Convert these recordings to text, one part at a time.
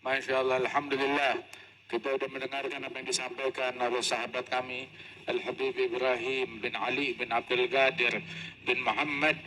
Masya Allah, Alhamdulillah. Kita sudah mendengarkan apa yang disampaikan oleh sahabat kami, Al-Habib Ibrahim bin Ali bin Abdul Qadir bin Muhammad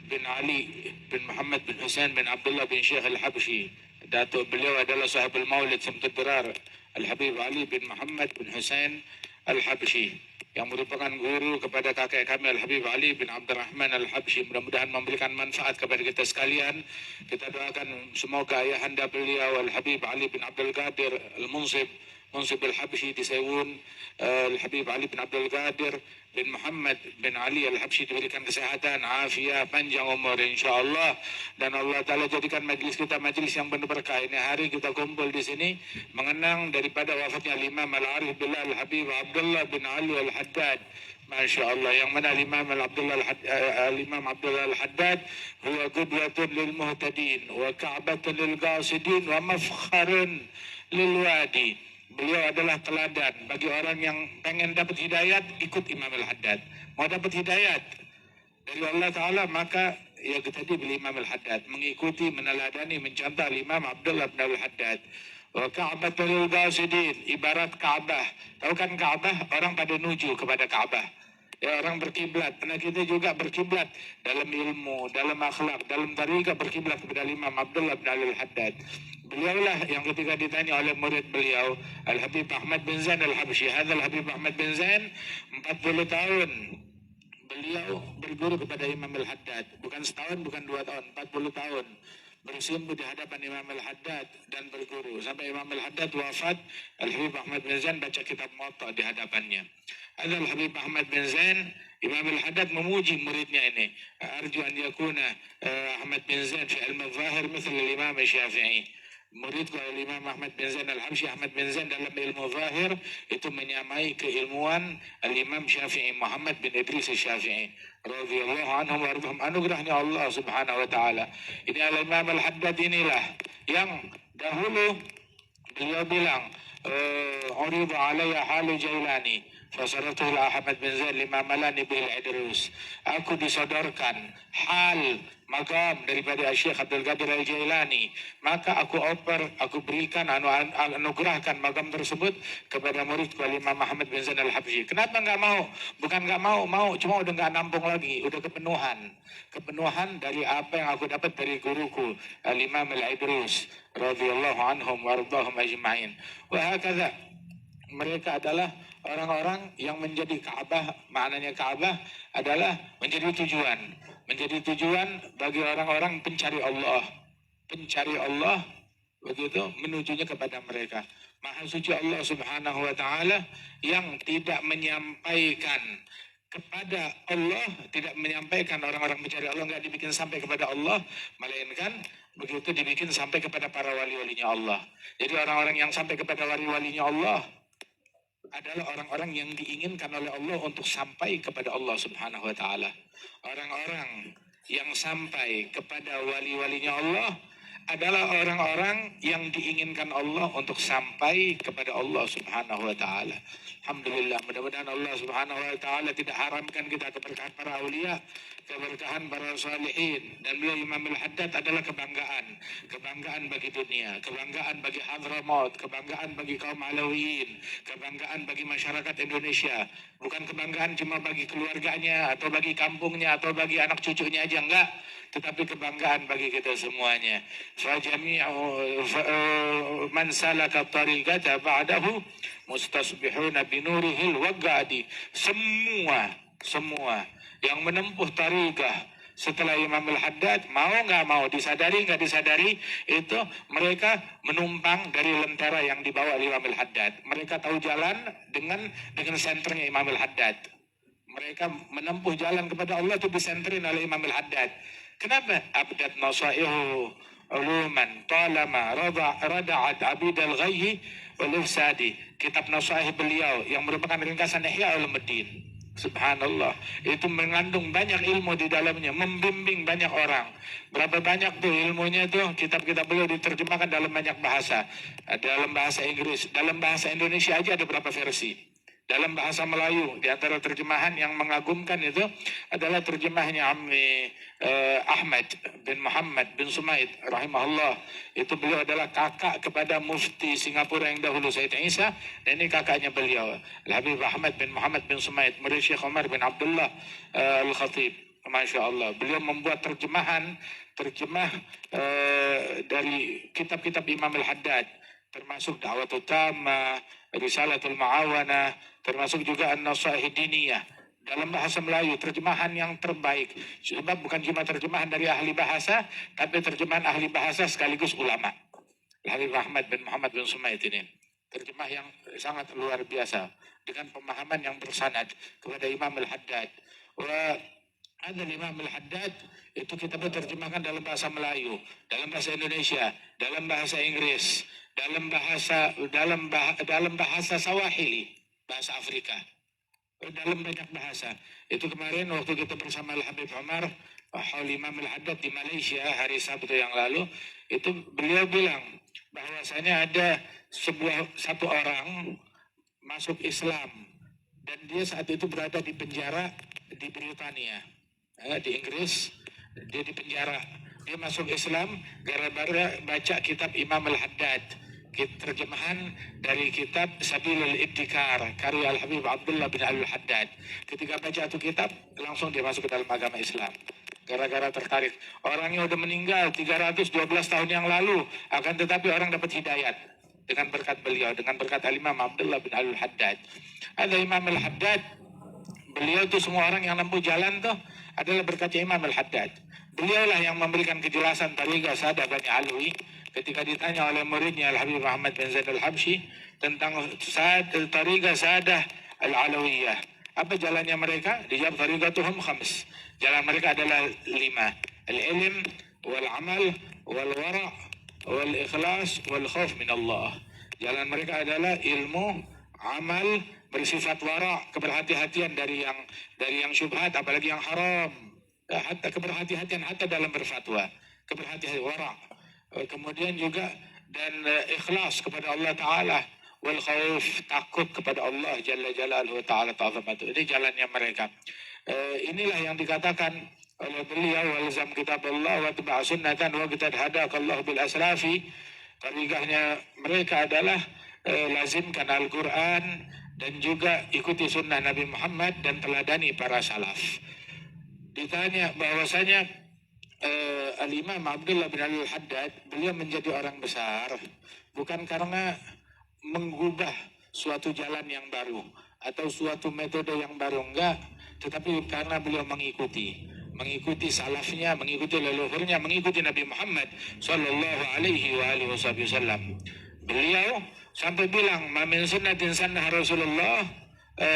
bin Ali bin Muhammad bin Hussein bin Abdullah bin Syekh Al-Habshi. Datuk beliau adalah sahibul maulid Samtud Durar, Al-Habib Ali bin Muhammad bin Hussein Al-Habshi, yang merupakan guru kepada kakek kami Al-Habib Ali bin Abdurrahman Al-Habshi. Mudah-mudahan memberikan manfaat kepada kita sekalian. Kita doakan semoga ayahanda beliau Al-Habib Ali bin Abdul Qadir Al-Munsib Al-Habshi di Sewun, Al-Habib Ali bin Abdul Qadir bin Muhammad bin Ali Al-Habshi diberikan kesehatan, afiat, panjang umur insyaAllah. Dan Allah Ta'ala jadikan majlis kita majlis yang penuh berkah. Ini hari kita kumpul di sini mengenang daripada wafatnya Imam Al-Arif Billah Al-Habib Abdullah bin Ali Al-Haddad. Masya Allah, yang mana Imam Abdullah Al-Haddad huwa qudwatun lil muhtadin wa ka'batun lil qasidin wa mafkharun lil wadi. Beliau adalah teladan bagi orang yang pengen dapat hidayat, ikut Imam Al-Haddad. Mau dapat hidayat dari Allah Ta'ala, maka ya tadi beli Imam Al-Haddad, mengikuti, meneladani, mencontoh Imam Abdullah bin Al-Haddad. Wa Ka'batul Qasidin, ibarat Ka'bah. Tahu kan Ka'bah? Orang pada nuju kepada Ka'bah. Ya, orang berkiblat. Karena kita juga berkiblat dalam ilmu, dalam akhlak, dalam tariqah, berkiblat kepada Imam Abdullah bin Al-Haddad. Beliaulah yang ketika ditanya oleh murid beliau, Al-Habib Ahmad bin Zain Al-Habshi, Al Habib Ahmad bin Zain, 40 tahun beliau berguru kepada Imam Al-Haddad. Bukan setahun, bukan 2 tahun, 40 tahun bersimpu di hadapan Imam Al-Haddad dan berguru. Sampai Imam Al-Haddad wafat, Al-Habib Ahmad bin Zain baca kitab Muwatta di hadapannya. Al-Habib Ahmad bin Zain, Imam Al-Haddad memuji muridnya ini. Arju an yakuna Ahmad bin Zain fi ilmu zahir misal Imam Syafi'i. Muridku Imam Ahmad bin Zain Al-Habshi, Ahmad bin Zain dalam ilmu zahir itu menyamai keilmuan Al-Imam Syafi'i, Muhammad bin Idris Syafi'i radhiyallahu anhum warḍahum. Anugerahnya Allah Subhanahu wa taala. Ini Al-Imam Al-Haddad inilah yang dahulu beliau bilang, "Uridu alayya halu Jailani fasaratu ila Ahmad bin Zain lima malani bil Idrus." Aku disodorkan hal magam daripada Syekh Abdul Qadir Al-Jailani, maka aku berikan anugerahkan magam tersebut kepada muridku Imam Muhammad bin Zain Al-Habshi. Kenapa enggak mau? Bukan enggak mau, cuma udah enggak nampung lagi, udah kepenuhan dari apa yang aku dapat dari guruku Al-Imam Al-Idrus radhiyallahu anhum warḍahum ajma'in. Wa hakadha, mereka adalah orang-orang yang menjadi Ka'bah. Maknanya Ka'bah adalah menjadi tujuan bagi orang-orang pencari Allah, begitu menujunya kepada mereka. Maha suci Allah Subhanahu wa taala yang tidak menyampaikan kepada Allah, tidak menyampaikan orang-orang mencari Allah, enggak dibikin sampai kepada Allah, melainkan begitu dibikin sampai kepada para wali-walinya Allah. Jadi orang-orang yang sampai kepada wali-walinya Allah adalah orang-orang yang diinginkan oleh Allah untuk sampai kepada Allah Subhanahu wa taala. Orang-orang yang sampai kepada wali-walinya Allah adalah orang-orang yang diinginkan Allah untuk sampai kepada Allah Subhanahu wa taala. Alhamdulillah, mudah-mudahan Allah Subhanahu wa taala tidak haramkan kita keberkahan para aulia, keberkahan para salihin. Dan beliau Imam Al-Haddad adalah kebanggaan bagi dunia, kebanggaan bagi Hadramaut, kebanggaan bagi kaum Alawiyin, kebanggaan bagi masyarakat Indonesia. Bukan kebanggaan cuma bagi keluarganya atau bagi kampungnya atau bagi anak cucunya aja, enggak, tetapi kebanggaan bagi kita semuanya. Fajami'u man salaka tariqata ba'dahu mustasbihuna binurihil waqadi. Semua yang menempuh tariqah setelah Imam Al-Haddad, mau nggak mau, disadari nggak disadari, itu mereka menumpang dari lentera yang dibawa oleh Imam Al-Haddad. Mereka tahu jalan dengan senternya Imam Al-Haddad. Mereka menempuh jalan kepada Allah itu disenterin oleh Imam Al-Haddad. Kenapa? Abdat nasaihu uluman talama rada'at abid al-ghayyi wal ifsadi. Kitab nasaih beliau yang merupakan ringkasan Ihya Ulumuddin. Subhanallah, itu mengandung banyak ilmu di dalamnya, membimbing banyak orang. Berapa banyak tuh ilmunya tuh, kitab-kitab beliau diterjemahkan dalam banyak bahasa. Dalam bahasa Inggris, dalam bahasa Indonesia aja ada berapa versi. Dalam bahasa Melayu, di antara terjemahan yang mengagumkan itu adalah terjemahnya Ahmad bin Muhammad bin Sumaid rahimahullah, itu beliau adalah kakak kepada mufti Singapura yang dahulu Said Isa, dan ini kakaknya beliau Al-Habib Ahmad bin Muhammad bin Sumaid, murid Syekh Umar bin Abdullah Al-Khatib. Masya Allah, beliau membuat terjemah dari kitab-kitab Imam Al-Haddad, termasuk Da'watul Tammah, Risalatul Ma'awanah, termasuk juga An-Nasaih Diniyah dalam bahasa Melayu, terjemahan yang terbaik. Sebab bukan cuma terjemahan dari ahli bahasa, tapi terjemahan ahli bahasa sekaligus ulama. Al-Habib Ahmad bin Muhammad bin Sumaid ini terjemah yang sangat luar biasa dengan pemahaman yang bersanad kepada Imam Al-Haddad. Ada Imam Al-Haddad itu kita terjemahkan dalam bahasa Melayu, dalam bahasa Indonesia, dalam bahasa Inggris, dalam bahasa Swahili, bahasa Afrika, dalam banyak bahasa. Itu kemarin waktu kita bersama Al-Habib Umar Haul Imam Al-Haddad di Malaysia hari Sabtu yang lalu, itu beliau bilang bahwasanya ada satu orang masuk Islam dan dia saat itu berada di penjara di Britania, di Inggris. Dia di penjara, dia masuk Islam gara-gara baca kitab Imam Al-Haddad, terjemahan dari kitab Sabilul Ibtikar karya Al-Habib Abdullah bin Al-Haddad. Ketika baca itu kitab, langsung dia masuk ke dalam agama Islam gara-gara tertarik. Orangnya udah meninggal 312 tahun yang lalu, akan tetapi orang dapat hidayat dengan berkat beliau, dengan berkat Al-Imam Abdullah bin Al-Haddad. Ada Imam Al-Haddad, beliau itu semua orang yang nempuh jalan tuh adalah berkatnya Imam Al-Haddad. Beliaulah yang memberikan kejelasan Tariqah Sadah Bani Alwi ketika ditanya oleh muridnya Al-Habib Ahmad bin Zaid Al-Habsyi tentang Tariqah Sadah Al-Alawiyah. Apa jalannya mereka? Dijawab tariqatuhum khams. Jalan mereka adalah 5. Al-ilm, wal-amal, wal-wara', wal-ikhlas, wal-khawf min Allah. Jalan mereka adalah ilmu, amal, bersifat wara', keberhati-hatian dari yang syubhat, apalagi yang haram. Hatta keberhati-hatian hatta dalam berfatwa. Keberhati-hatian wara'. Kemudian juga dan ikhlas kepada Allah Ta'ala, wal khauf, takut kepada Allah Jalla Jalaluhu Ta'ala ta'zamatu. Ini jalannya mereka. Inilah yang dikatakan oleh beliau, walzam kitab Allah wa tabi'a sunnatan wa qad hadakallahu bil asrafi. Tariqahnya mereka adalah lazimkan Al-Quran dan juga ikuti sunnah Nabi Muhammad dan teladani para salaf. Ditanya bahwasanya Al-Imam Abdullah bin Al-Haddad, beliau menjadi orang besar bukan karena mengubah suatu jalan yang baru atau suatu metode yang baru, enggak, tetapi karena beliau mengikuti salafnya, mengikuti leluhurnya, mengikuti Nabi Muhammad sallallahu alaihi wasallam. Beliau sampai bilang, "Ma min sunnatin sannah Rasulullah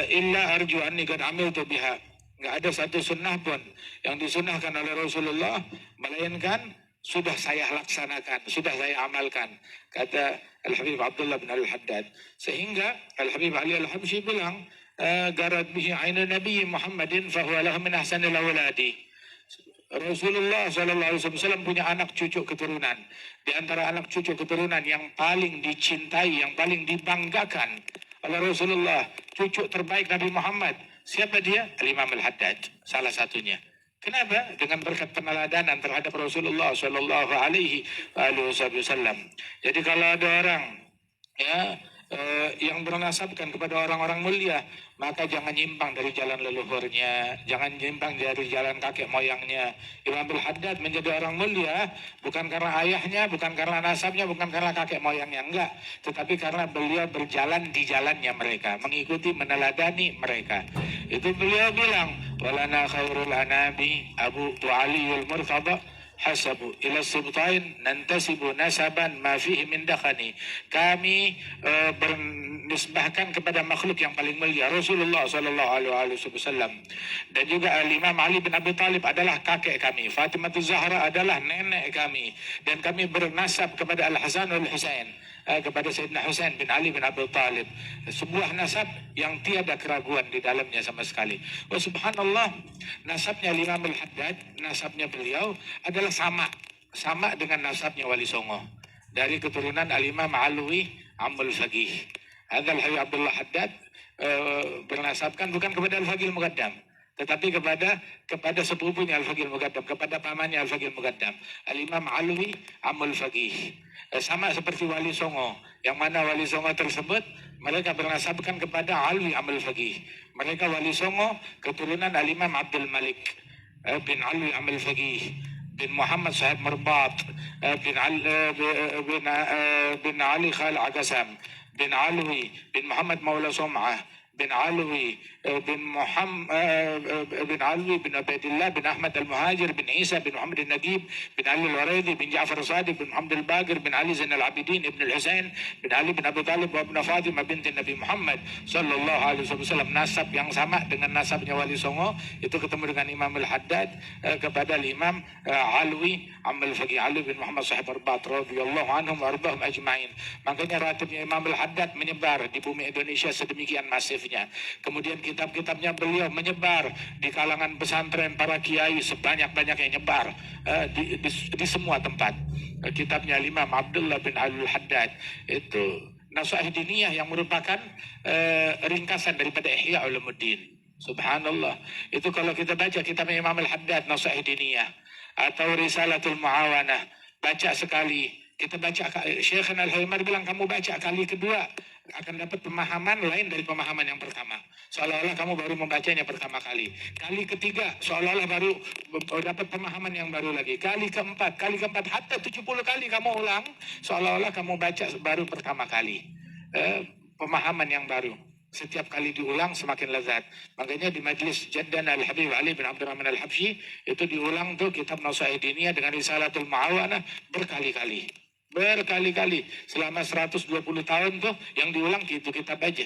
illa arju anni qad amiltu biha." Enggak ada satu sunnah pun yang disunnahkan oleh Rasulullah melainkan sudah saya laksanakan, sudah saya amalkan, kata Al-Habib Abdullah bin Al-Haddad. Sehingga Al-Habib Ali Al-Habsyi bilang, "Garat bihi ainu Nabi Muhammadin fahuwa lahu min ahsanil awladi." Rasulullah SAW punya anak cucu keturunan. Di antara anak cucu keturunan yang paling dicintai, yang paling dibanggakan oleh Rasulullah, cucu terbaik Nabi Muhammad. Siapa dia? Al-Imam Al-Haddad, salah satunya. Kenapa? Dengan berkat peneladanan terhadap Rasulullah Shallallahu Alaihi Wasallam. Jadi kalau ada orang yang bernasabkan kepada orang-orang mulia, maka jangan nyimpang dari jalan leluhurnya, jangan nyimpang dari jalan kakek moyangnya. Imam Al-Haddad menjadi orang mulia bukan karena ayahnya, bukan karena nasabnya, bukan karena kakek moyangnya, enggak, tetapi karena beliau berjalan di jalannya mereka, mengikuti, meneladani mereka. Itu beliau bilang, "Walana khairul anabi Abu Aliul Murtada hasabu ila sibtain nantasibu nasaban ma fihi min dakhani." Kami bernisbahkan kepada makhluk yang paling mulia, Rasulullah sallallahu alaihi wasallam. Dan juga Imam Ali bin Abi Thalib adalah kakek kami, Fatimah Zahra adalah nenek kami, dan kami bernasab kepada Al-Hasan wal Husain, kepada Sayyidina Husain bin Ali bin Abi Thalib. Sebuah nasab yang tiada keraguan di dalamnya sama sekali. Oh subhanallah, nasabnya Imam Al-Haddad, nasabnya beliau adalah sama dengan nasabnya Wali Songo, dari keturunan Al-Imam Alwi Ammul Faqih. Hadal Habib Abdullah Haddad bernasabkan bukan kepada Al-Faqih Al-Muqaddam, tetapi kepada sepupunya Al-Faqih Al-Muqaddam, kepada pamannya Al-Faqih Al-Muqaddam, Al-Imam Alwi Amul Faqih. Sama seperti Wali Songo, yang mana Wali Songo tersebut mereka bernasabkan kepada Alwi Amul Faqih. Mereka Wali Songo keturunan Al-Imam Abdul Malik bin Alwi Amul Faqih bin Muhammad Sahib Merbat bin Ali Khal Akasam bin Alwi bin Muhammad Maula Som'ah bin Alwi bin Alwi bin Ubaidillah bin Ahmad Al-Muhajir bin Isa bin Muhammad Al-Nagib bin Ali Al-Waridi bin Ja'far Sadiq bin Muhammad Al-Bagir bin Ali Zain Al-Abidin ibn Al-Husain bin Ali bin Abi Talib wa ibn Fatimah binti Nabi Muhammad sallallahu alaihi wasallam. Nasab yang sama dengan nasabnya Wali Songo itu ketemu dengan Imam Al-Haddad kepada Imam Alwi Amul Faqih Ali bin Muhammad Sahib Arbat radhiyallahu anhum wa ardahum ajma'in. Makanya ratibnya Imam Al-Haddad menyebar di bumi Indonesia sedemikian masifnya. Kemudian kitab-kitabnya beliau menyebar di kalangan pesantren para kiai sebanyak-banyaknya, nyebar di semua tempat. Kitabnya Imam Abdullah bin Al-Haddad itu Nasaih Diniyah yang merupakan ringkasan daripada Ihya Ulumuddin. Subhanallah. Itu kalau kita baca kitab Imam Al-Haddad Nasaih Diniyah atau Risalatul Muawanah, baca sekali. Kita baca, Syekh Al-Haimar bilang kamu baca kali kedua akan dapat pemahaman lain dari pemahaman yang pertama. Seolah-olah kamu baru membacanya pertama kali. Kali ketiga seolah-olah baru dapat pemahaman yang baru lagi. Kali keempat, hatta 70 kali kamu ulang, seolah-olah kamu baca baru pertama kali. Pemahaman yang baru. Setiap kali diulang semakin lezat. Makanya di majlis Jaddan Al-Habib Ali bin Abdurrahman Al-Habsyi itu diulang tuh kitab Nasaih Diniyah dengan Risalatul Muawanah berkali-kali selama 120 tahun tuh yang diulang itu kitab aja.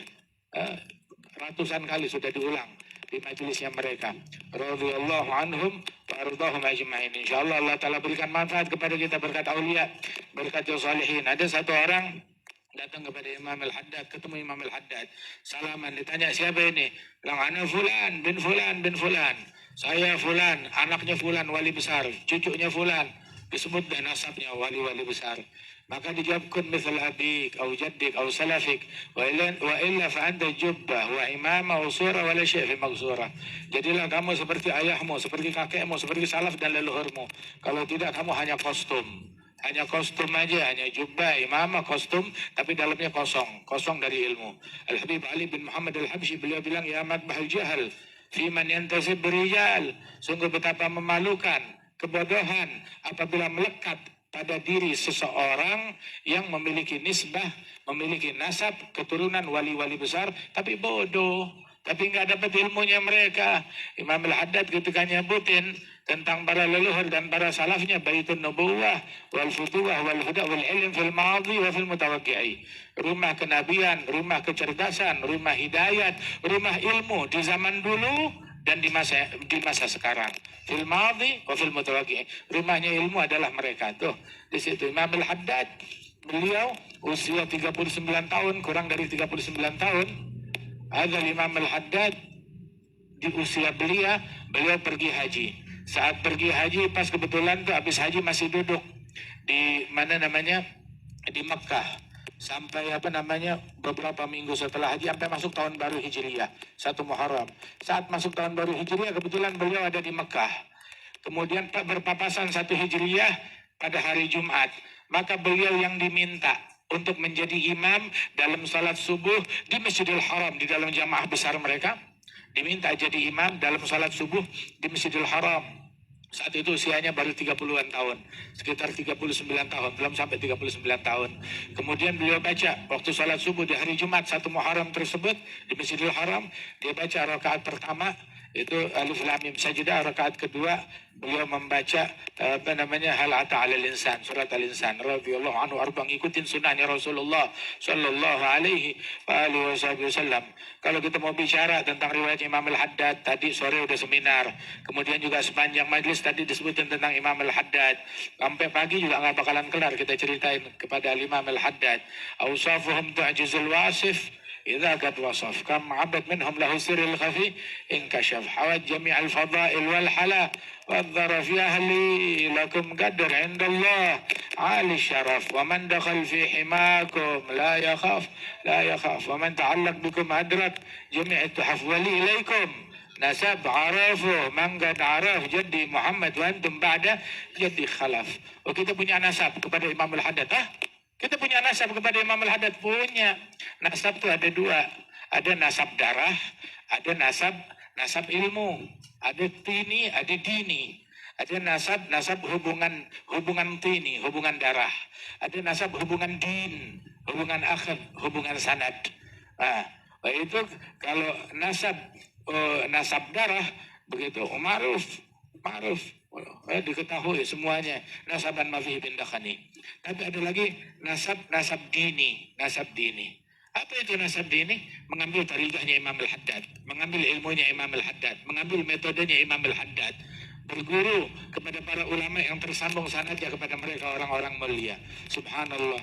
Ratusan kali sudah diulang di majelisnya mereka. Radhiyallahu anhum wa ardahum ajma'in. Insyaallah Allah Ta'ala berikan manfaat kepada kita berkat aulia, berkat salihin. Ada satu orang datang kepada Imam Al-Haddad, ketemu Imam Al-Haddad, salaman, ditanya siapa ini? Bilang ana fulan bin fulan bin fulan. Saya fulan, anaknya fulan wali besar, cucunya fulan. Disebut dan nasabnya wali-wali besar. Maka dijawab kun mithal abik atau jaddik atau salafik wa illa fa anta jubbah wa imamah wa surah wa la syai' fi maghsurah. Jadilah kamu seperti ayahmu, seperti kakekmu, seperti salaf dan leluhurmu. Kalau tidak kamu hanya kostum. Hanya kostum aja, hanya jubbah, imamah, kostum, tapi dalamnya kosong dari ilmu. Al-Habib Ali bin Muhammad Al-Habsyi beliau bilang, ya madbahal jahal fi man yantasib berijal. Sungguh betapa memalukan kebodohan apabila melekat pada diri seseorang yang memiliki nisbah, memiliki nasab, keturunan wali-wali besar, tapi bodoh, tapi nggak dapat ilmunya mereka. Imam Al-Haddad ketika nyebutin tentang para leluhur dan para salafnya, baitun nubuwah wal futuwah wal huda wal ilm fil madhi wa fil mutawaqqi'i. Rumah kenabian, rumah kecerdasan, rumah hidayat, rumah ilmu di zaman dulu dan di masa sekarang. Fil madhi wa fil mutawaqqi'i. Rumahnya ilmu adalah mereka tuh. Di situ Imam Al-Haddad, beliau usia 39 tahun, kurang dari 39 tahun. Ada Imam Al-Haddad di usia beliau pergi haji. Saat pergi haji, pas kebetulan tuh habis haji masih duduk di mana namanya, di Mekah. Sampai beberapa minggu setelah haji, sampai masuk tahun baru Hijriyah 1 Muharram. Saat masuk tahun baru Hijriyah, kebetulan beliau ada di Mekah. Kemudian berpapasan 1 Hijriyah pada hari Jumat. Maka beliau yang diminta untuk menjadi imam dalam salat subuh di Masjidil Haram, di dalam jamaah besar mereka. Diminta jadi imam dalam salat subuh di Masjidil Haram. Saat itu usianya baru 30-an tahun, sekitar 39 tahun, belum sampai 39 tahun. Kemudian beliau baca waktu salat subuh di hari Jumat 1 Muharram tersebut di Masjidil Haram, dia baca rakaat pertama itu Alif Lam Mim Sajdah, rakaat kedua beliau membaca hal ata 'alal insan, surat Al-Insan radhiyallahu anhu, arba ngikutin sunnahnya Rasulullah sallallahu alaihi wasallam. Kalau kita mau bicara tentang riwayat Imam Al-Haddad, tadi sore udah seminar, kemudian juga sepanjang majlis tadi disebutin tentang Imam Al-Haddad, sampai pagi juga nggak bakalan kelar kita ceritain kepada Imam Al-Haddad. Awsafuhum tu'jizul wasif إذا قد وصف كم عبد منهم له سر الخفي انكشف حوت جميع الفضائل والحلا والظرف يا أهلي لكم قدر عند الله عالي الشرف ومن دخل في حماكم لا يخاف ومن تعلق بكم أدرك جميع التحف ولي إليكم nasab arafu man qad araf jaddi Muhammad wa antum ba'da jaddi khalaf. Oh, kita punya nasab kepada Imam Al-Haddad. Kita punya nasab kepada Imam Al-Haddad. Punya. Nasab itu ada dua. Ada nasab darah, ada nasab ilmu. Ada tini, ada dini. Ada nasab hubungan tini, hubungan darah. Ada nasab hubungan din, hubungan akhir, hubungan sanad. Itu kalau nasab darah begitu ma'ruf diketahui semuanya nasaban mafihi bin dakhani. Tapi ada lagi nasab dini. Apa itu nasab dini? Mengambil tarikahnya Imam Al-Haddad, mengambil ilmunya Imam Al-Haddad, mengambil metodenya Imam Al-Haddad, berguru kepada para ulama yang tersambung sanadnya kepada mereka orang-orang mulia. Subhanallah,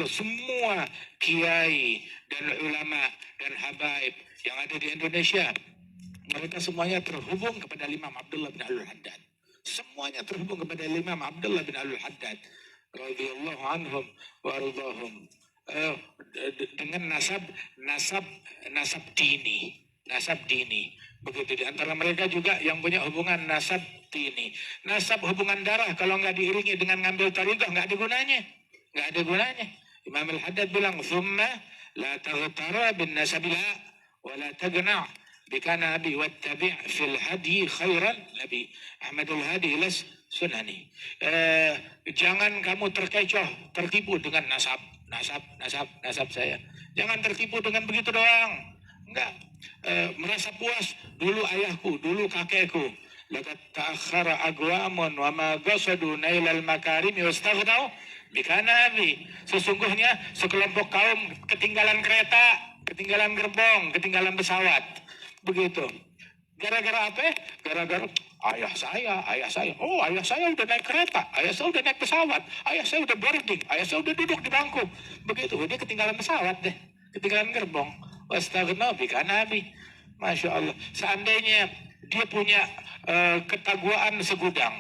semua kiai dan ulama dan habaib yang ada di Indonesia, mereka semuanya terhubung kepada Imam Abdullah bin Al-Haddad. Semuanya terhubung kepada Imam Abdullah bin Al-Haddad radhiyallahu anhum wa ardhahum. Dengan nasab dini. Begitu di antara mereka juga yang punya hubungan nasab dini. Nasab hubungan darah kalau nggak diiringi dengan ngambil tariqah nggak ada gunanya. Imam Al-Haddad bilang, "Thumma la taghtara bin nasabila wa la tagna' bikana abi wattabi' fil hadi khairan nabi Ahmadul Hadi ilas sunani." Jangan kamu tertipu dengan nasab saya. Jangan tertipu dengan begitu doang. Enggak. Merasa puas dulu ayahku, dulu kakekku. Laqad ta'akhkhara aqwamun wa ma qasadu nailal makarimi wastaghnau bikana abi. Sesungguhnya sekelompok kaum ketinggalan kereta, ketinggalan gerbong, ketinggalan pesawat. Begitu. Gara-gara apa? Gara-gara ayah saya. Oh, ayah saya udah naik kereta, ayah saya udah naik pesawat, ayah saya udah boarding, ayah saya udah duduk di bangku. Begitu, dia ketinggalan pesawat deh, ketinggalan gerbong. Wastaghna bika nabi. Masya Allah. Seandainya dia punya ketakwaan segudang,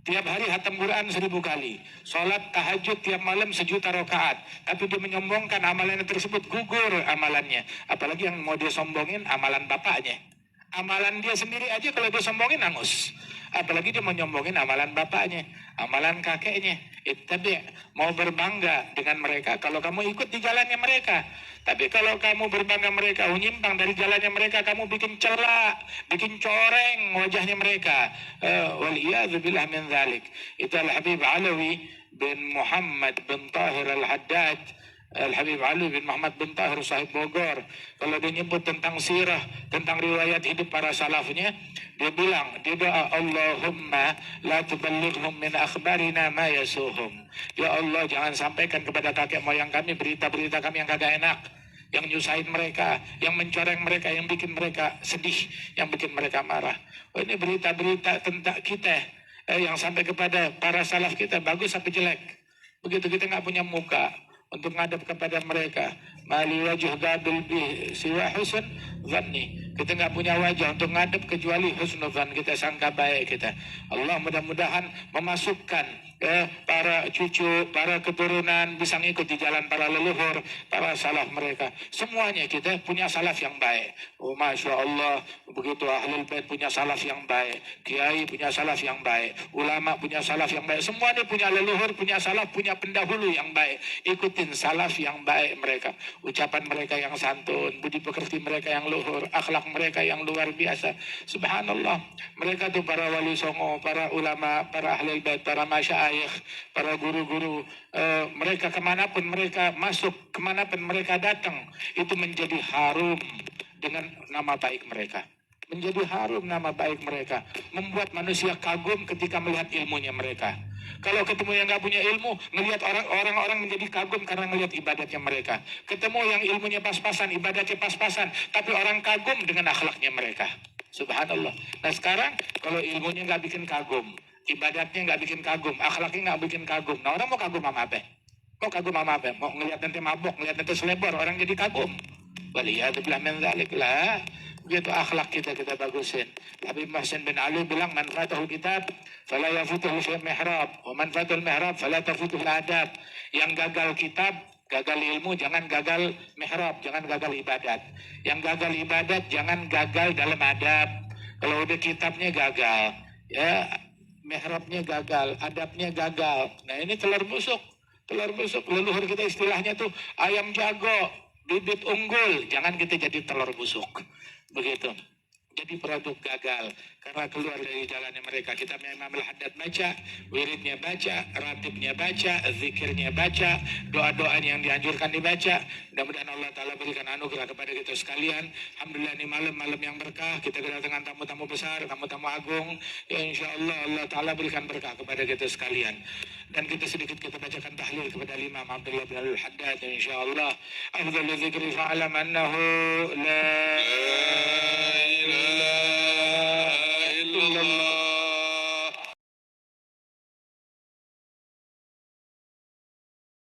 tiap hari hatam Quran 1000 kali, sholat tahajud tiap malam 1.000.000 rakaat, tapi dia menyombongkan amalannya tersebut, gugur amalannya. Apalagi yang mau dia sombongin amalan bapaknya. Amalan dia sendiri aja kalau dia sombongin angus. Apalagi dia menyombongin amalan bapaknya, amalan kakeknya. Ittabi', mau berbangga dengan mereka kalau kamu ikut di jalannya mereka. Tapi kalau kamu berbangga mereka, menyimpang dari jalannya mereka, kamu bikin celak, bikin coreng wajahnya mereka. Waliyadzubillah min dzalik. Itu Al-Habib Alawi bin Muhammad bin Tahir Al-Haddad, Al-Habib Ali bin Muhammad bin Tahir sahib Bogor. Kalau dia nyebut tentang sirah, tentang riwayat hidup para salafnya, dia bilang, dia doa, Allahumma la tuballighhum min akhbarina ma yasuhum. Ya Allah, jangan sampaikan kepada kakek moyang kami berita-berita kami yang kagak enak, yang nyusahin mereka, yang mencoreng mereka, yang bikin mereka sedih, yang bikin mereka marah. Oh, ini berita-berita tentang kita yang sampai kepada para salaf kita, bagus apa jelek. Begitu kita nggak punya muka untuk ngadap kepada mereka, mali wajah gabil bih siwa husn dhanni. Kita nggak punya wajah untuk ngadap kecuali husnuzan, kita sangka baik kita. Allah mudah-mudahan memasukkan para cucu, para keturunan bisa ngikuti jalan para leluhur, para salaf mereka. Semuanya kita punya salaf yang baik. Oh, Masya Allah, begitu ahlul bait punya salaf yang baik, kiai punya salaf yang baik, ulama punya salaf yang baik. Semuanya punya leluhur, punya salaf, punya pendahulu yang baik. Ikutin salaf yang baik mereka. Ucapan mereka yang santun, budi pekerti mereka yang luhur, akhlak mereka yang luar biasa. Subhanallah. Mereka tuh para wali songo, para ulama, para ahlul bait, para masyayikh, para guru-guru. Mereka kemanapun mereka masuk, kemanapun mereka datang, itu menjadi harum dengan nama baik mereka. Menjadi harum nama baik mereka. Membuat manusia kagum ketika melihat ilmunya mereka. Kalau ketemu yang nggak punya ilmu, ngelihat orang-orang menjadi kagum karena ngelihat ibadatnya mereka. Ketemu yang ilmunya pas-pasan, ibadatnya pas-pasan, tapi orang kagum dengan akhlaknya mereka. Subhanallah. Nah sekarang kalau ilmunya nggak bikin kagum, ibadatnya nggak bikin kagum, akhlaknya nggak bikin kagum, nah orang mau kagum sama apa? Mau kagum sama apa? Mau ngelihat nanti mabok, ngelihat nanti selebor, orang jadi kagum. Waliyadzubillah min dzalik lah. Begitu akhlak kita bagusin. Habib Muhsin bin Ali bilang, man fatahul kitab fala yafutuhu fil mihrab, wa man fatahul mihrab fala tafutuhu adab. Yang gagal kitab Gagal ilmu jangan gagal mihrab, jangan gagal ibadat. Yang gagal ibadat jangan gagal dalam adab. Kalau udah kitabnya gagal, ya mihrabnya gagal, adabnya gagal. Nah ini telur busuk. Telur busuk, leluhur kita istilahnya tuh ayam jago, bibit unggul. Jangan kita jadi telur busuk. Begitu. Jadi produk gagal karena keluar dari jalannya mereka. Kita Imam Al-Haddad baca, wiridnya baca, ratibnya baca, zikirnya baca, doa-doa yang dianjurkan dibaca. Mudah-mudahan Allah Ta'ala berikan anugerah kepada kita sekalian. Alhamdulillah ini malam-malam yang berkah. Kita kedatangan tamu-tamu besar, tamu-tamu agung. Ya insya Allah Allah Ta'ala berikan berkah kepada kita sekalian. Dan kita sedikit kita bacakan tahlil kepada Imam Abdullah bin Al-Haddad. Insya Allah. Afdalu zikri fa'alam annahu la